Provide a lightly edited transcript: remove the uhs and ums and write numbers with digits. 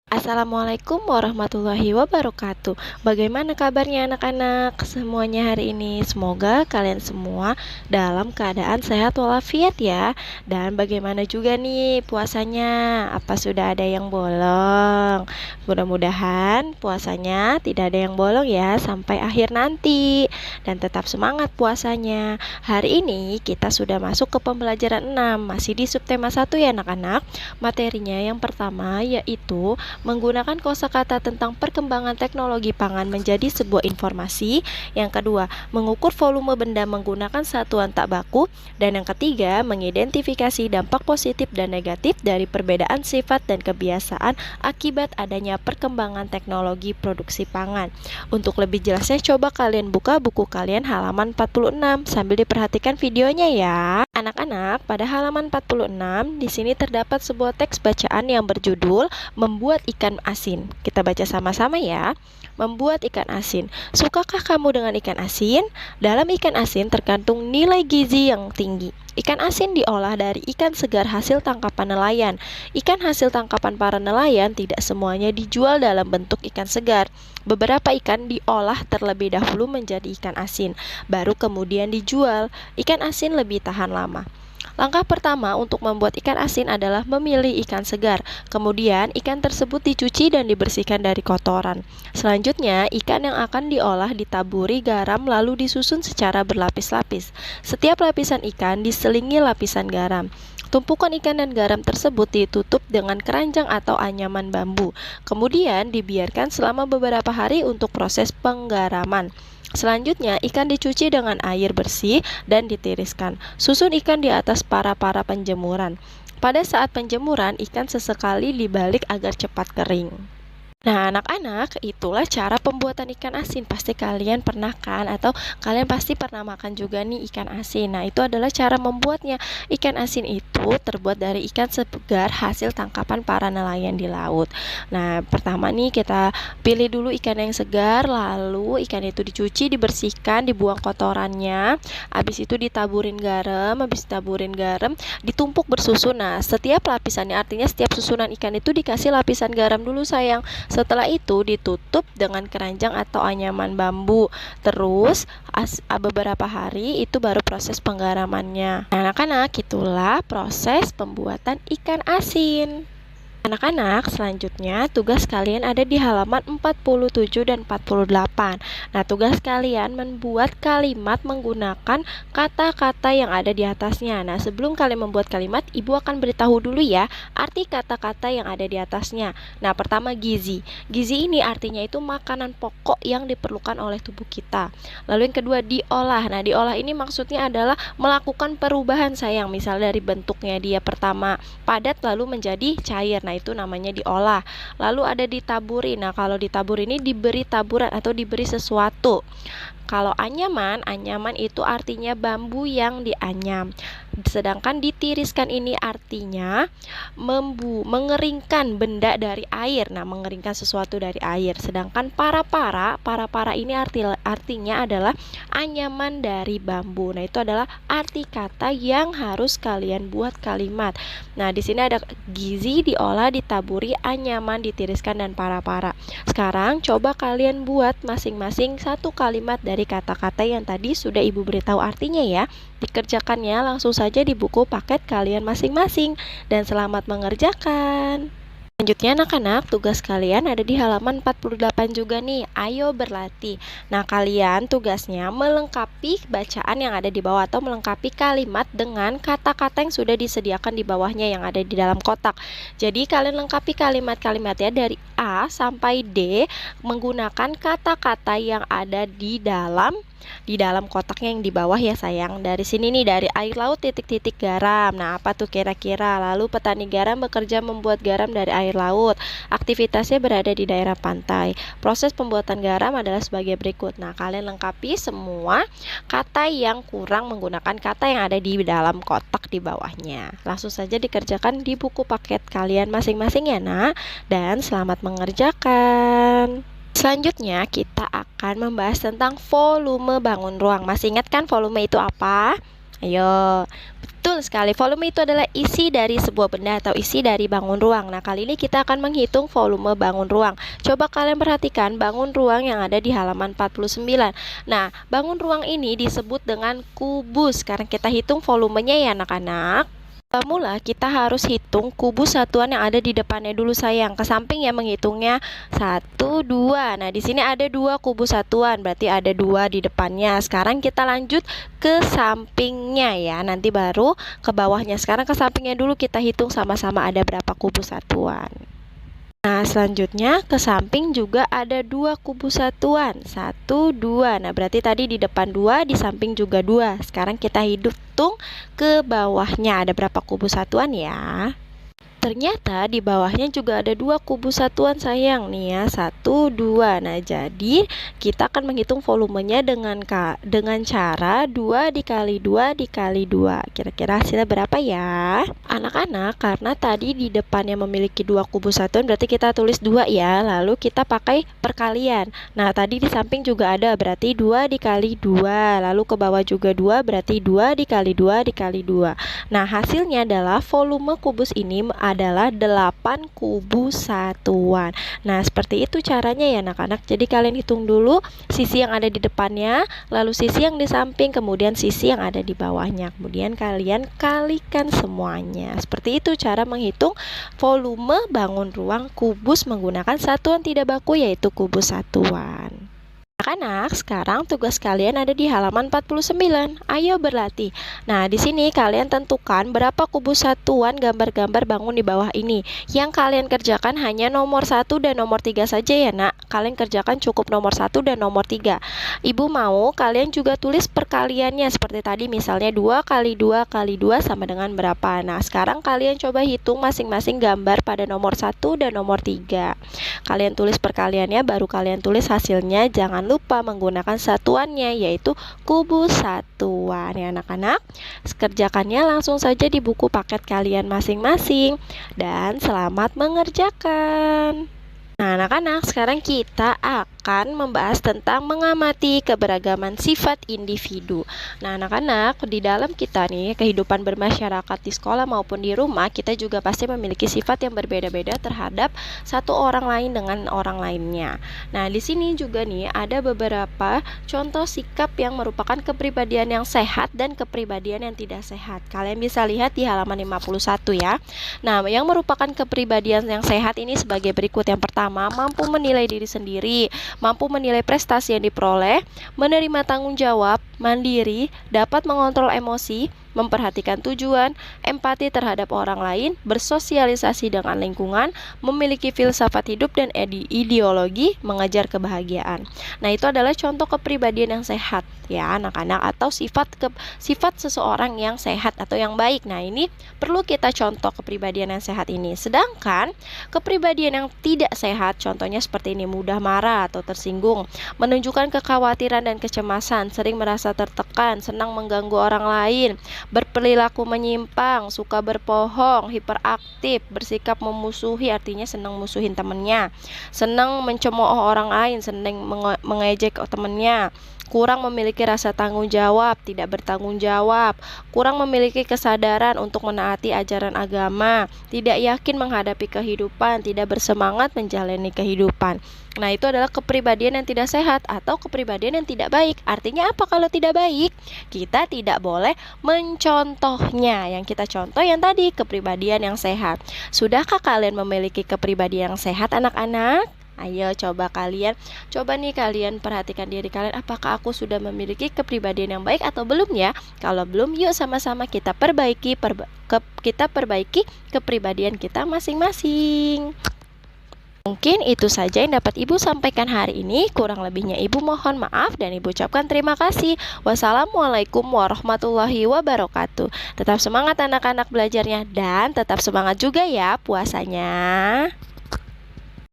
Assalamualaikum warahmatullahi wabarakatuh. Bagaimana kabarnya anak-anak semuanya hari ini? Semoga kalian semua dalam keadaan sehat walafiat ya. Dan bagaimana juga nih puasanya? Apa sudah ada yang bolong? Mudah-mudahan puasanya tidak ada yang bolong ya sampai akhir nanti. Dan tetap semangat puasanya. Hari ini kita sudah masuk ke pembelajaran 6, masih di subtema 1 ya anak-anak. Materinya yang pertama yaitu menggunakan kosakata tentang perkembangan teknologi pangan menjadi sebuah informasi. Yang kedua, mengukur volume benda menggunakan satuan tak baku. Dan yang ketiga, mengidentifikasi dampak positif dan negatif dari perbedaan sifat dan kebiasaan akibat adanya perkembangan teknologi produksi pangan. Untuk lebih jelasnya, coba kalian buka buku kalian halaman 46 sambil diperhatikan videonya ya. Anak-anak, pada halaman 46 di sini terdapat sebuah teks bacaan yang berjudul Membuat ikan asin. Kita baca sama-sama ya. Membuat ikan asin. Sukakah kamu dengan ikan asin? Dalam ikan asin terkandung nilai gizi yang tinggi. Ikan asin diolah dari ikan segar hasil tangkapan nelayan. Ikan hasil tangkapan para nelayan tidak semuanya dijual dalam bentuk ikan segar. Beberapa ikan diolah terlebih dahulu menjadi ikan asin, baru kemudian dijual. Ikan asin lebih tahan lama. Langkah pertama untuk membuat ikan asin adalah memilih ikan segar. Kemudian ikan tersebut dicuci dan dibersihkan dari kotoran. Selanjutnya, ikan yang akan diolah ditaburi garam lalu disusun secara berlapis-lapis. Setiap lapisan ikan diselingi lapisan garam. Tumpukan ikan dan garam tersebut ditutup dengan keranjang atau anyaman bambu. Kemudian dibiarkan selama beberapa hari untuk proses penggaraman. Selanjutnya, ikan dicuci dengan air bersih dan ditiriskan. Susun ikan di atas para penjemuran. Pada saat penjemuran, ikan sesekali dibalik agar cepat kering. Nah, anak-anak, itulah cara pembuatan ikan asin. Pasti kalian pernah kan, atau kalian pasti pernah makan juga nih ikan asin. Nah, itu adalah cara membuatnya. Ikan asin itu terbuat dari ikan segar hasil tangkapan para nelayan di laut. Nah, pertama nih kita pilih dulu ikan yang segar, lalu ikan itu dicuci, dibersihkan, dibuang kotorannya. Habis itu ditaburin garam, ditumpuk bersusun. Nah, setiap lapisannya, artinya setiap susunan ikan itu dikasih lapisan garam dulu sayang. Setelah itu ditutup dengan keranjang atau anyaman bambu. Terus beberapa hari itu baru proses penggaramannya. Anak-anak, itulah proses pembuatan ikan asin. Anak-anak, selanjutnya tugas kalian ada di halaman 47 dan 48. Nah, tugas kalian membuat kalimat menggunakan kata-kata yang ada di atasnya. Nah, sebelum kalian membuat kalimat, Ibu akan beritahu dulu ya arti kata-kata yang ada di atasnya. Nah, pertama gizi. Gizi ini artinya itu makanan pokok yang diperlukan oleh tubuh kita. Lalu yang kedua diolah. Nah, diolah ini maksudnya adalah melakukan perubahan sayang. Misal dari bentuknya dia pertama padat lalu menjadi cair. Nah, itu namanya diolah. Lalu ada ditaburi. Nah, kalau ditaburi ini diberi taburan atau diberi sesuatu. Kalau anyaman itu artinya bambu yang dianyam. Sedangkan ditiriskan ini artinya mengeringkan benda dari air. Nah, mengeringkan sesuatu dari air. Sedangkan para-para ini artinya adalah anyaman dari bambu. Nah, itu adalah arti kata yang harus kalian buat kalimat. Nah, di sini ada gizi, diolah, ditaburi, anyaman, ditiriskan, dan para-para. Sekarang coba kalian buat masing-masing satu kalimat dari kata-kata yang tadi sudah Ibu beritahu artinya ya. Dikerjakannya langsung saja di buku paket kalian masing-masing. Dan selamat mengerjakan. Selanjutnya anak-anak, tugas kalian ada di halaman 48 juga nih. Ayo berlatih. Nah, kalian tugasnya melengkapi bacaan yang ada di bawah atau melengkapi kalimat dengan kata-kata yang sudah disediakan di bawahnya yang ada di dalam kotak. Jadi kalian lengkapi kalimat-kalimatnya dari A sampai D menggunakan kata-kata yang ada di dalam kotaknya yang di bawah ya sayang. Dari sini nih, dari air laut titik-titik garam. Nah, apa tuh kira-kira? Lalu petani garam bekerja membuat garam dari air laut. Aktivitasnya berada di daerah pantai. Proses pembuatan garam adalah sebagai berikut. Nah, kalian lengkapi semua kata yang kurang menggunakan kata yang ada di dalam kotak di bawahnya. Langsung saja dikerjakan di buku paket kalian masing-masing ya nak. Dan selamat mengerjakan. Selanjutnya kita akan membahas tentang volume bangun ruang. Masih ingat kan volume itu apa? Ayo, betul sekali. Volume itu adalah isi dari sebuah benda atau isi dari bangun ruang. Nah, kali ini kita akan menghitung volume bangun ruang. Coba kalian perhatikan bangun ruang yang ada di halaman 49. Nah, bangun ruang ini disebut dengan kubus. Sekarang kita hitung volumenya ya anak-anak. Mula kita harus hitung kubus satuan yang ada di depannya dulu sayang. Ke samping ya menghitungnya 1, 2. Nah di sini ada 2 kubus satuan, berarti ada 2 di depannya. Sekarang kita lanjut ke sampingnya ya. Nanti baru ke bawahnya. Sekarang ke sampingnya dulu kita hitung sama-sama ada berapa kubus satuan. Nah, selanjutnya ke samping juga ada 2 kubus satuan. 1, 2. Nah, berarti tadi di depan 2, di samping juga 2. Sekarang kita hitung ke bawahnya ada berapa kubus satuan ya. Ternyata di bawahnya juga ada 2 kubus satuan sayang nih ya, 1, 2. Nah jadi kita akan menghitung volumenya dengan cara 2 dikali 2 dikali 2. Kira-kira hasilnya berapa ya anak-anak? Karena tadi di depannya memiliki 2 kubus satuan, berarti kita tulis 2 ya. Lalu kita pakai perkalian. Nah tadi di samping juga ada, berarti 2 dikali 2. Lalu ke bawah juga 2, berarti 2 dikali 2 dikali 2. Nah hasilnya adalah volume kubus ini adalah 8 kubus satuan. Nah seperti itu caranya ya anak-anak. Jadi kalian hitung dulu sisi yang ada di depannya, lalu sisi yang di samping, kemudian sisi yang ada di bawahnya. Kemudian kalian kalikan semuanya. Seperti itu cara menghitung volume bangun ruang kubus menggunakan satuan tidak baku yaitu kubus satuan. Anak-anak, sekarang tugas kalian ada di halaman 49. Ayo berlatih. Nah, di sini kalian tentukan berapa kubus satuan gambar-gambar bangun di bawah ini. Yang kalian kerjakan hanya nomor 1 dan nomor 3 saja ya, Nak. Kalian kerjakan cukup nomor 1 dan nomor 3. Ibu mau kalian juga tulis perkaliannya seperti tadi, misalnya 2 kali 2 kali 2 sama dengan berapa. Nah, sekarang kalian coba hitung masing-masing gambar pada nomor 1 dan nomor 3. Kalian tulis perkaliannya, baru kalian tulis hasilnya. Jangan lupa menggunakan satuannya yaitu kubus satuan ya anak-anak. Kerjakannya langsung saja di buku paket kalian masing-masing dan selamat mengerjakan. Nah anak-anak, sekarang kita akan membahas tentang mengamati keberagaman sifat individu. Nah anak-anak, di dalam kita nih kehidupan bermasyarakat di sekolah maupun di rumah, kita juga pasti memiliki sifat yang berbeda-beda terhadap satu orang lain dengan orang lainnya. Nah di sini juga nih ada beberapa contoh sikap yang merupakan kepribadian yang sehat dan kepribadian yang tidak sehat. Kalian bisa lihat di halaman 51 ya. Nah yang merupakan kepribadian yang sehat ini sebagai berikut. Yang pertama, mampu menilai diri sendiri, mampu menilai prestasi yang diperoleh, menerima tanggung jawab, mandiri, dapat mengontrol emosi, memperhatikan tujuan, empati terhadap orang lain, bersosialisasi dengan lingkungan, memiliki filsafat hidup dan ideologi, mengejar kebahagiaan. Nah, itu adalah contoh kepribadian yang sehat ya anak-anak, atau sifat seseorang yang sehat atau yang baik. Nah, ini perlu kita contoh kepribadian yang sehat ini. Sedangkan kepribadian yang tidak sehat contohnya seperti ini: mudah marah atau tersinggung, menunjukkan kekhawatiran dan kecemasan, sering merasa tertekan, senang mengganggu orang lain, berperilaku menyimpang, suka berbohong, hiperaktif, bersikap memusuhi, artinya senang musuhin temennya, senang mencemooh orang lain, senang mengejek temennya, kurang memiliki rasa tanggung jawab, tidak bertanggung jawab, kurang memiliki kesadaran untuk menaati ajaran agama, tidak yakin menghadapi kehidupan, tidak bersemangat menjalani kehidupan. Nah, itu adalah kepribadian yang tidak sehat atau kepribadian yang tidak baik. Artinya apa kalau tidak baik? Kita tidak boleh mencontohnya. Yang kita contoh yang tadi, kepribadian yang sehat. Sudahkah kalian memiliki kepribadian yang sehat, anak-anak? Ayo coba nih kalian perhatikan diri kalian, apakah aku sudah memiliki kepribadian yang baik atau belum ya? Kalau belum, yuk sama-sama kita perbaiki kepribadian kita masing-masing. Mungkin itu saja yang dapat Ibu sampaikan hari ini. Kurang lebihnya Ibu mohon maaf dan Ibu ucapkan terima kasih. Wassalamualaikum warahmatullahi wabarakatuh. Tetap semangat anak-anak belajarnya dan tetap semangat juga ya puasanya.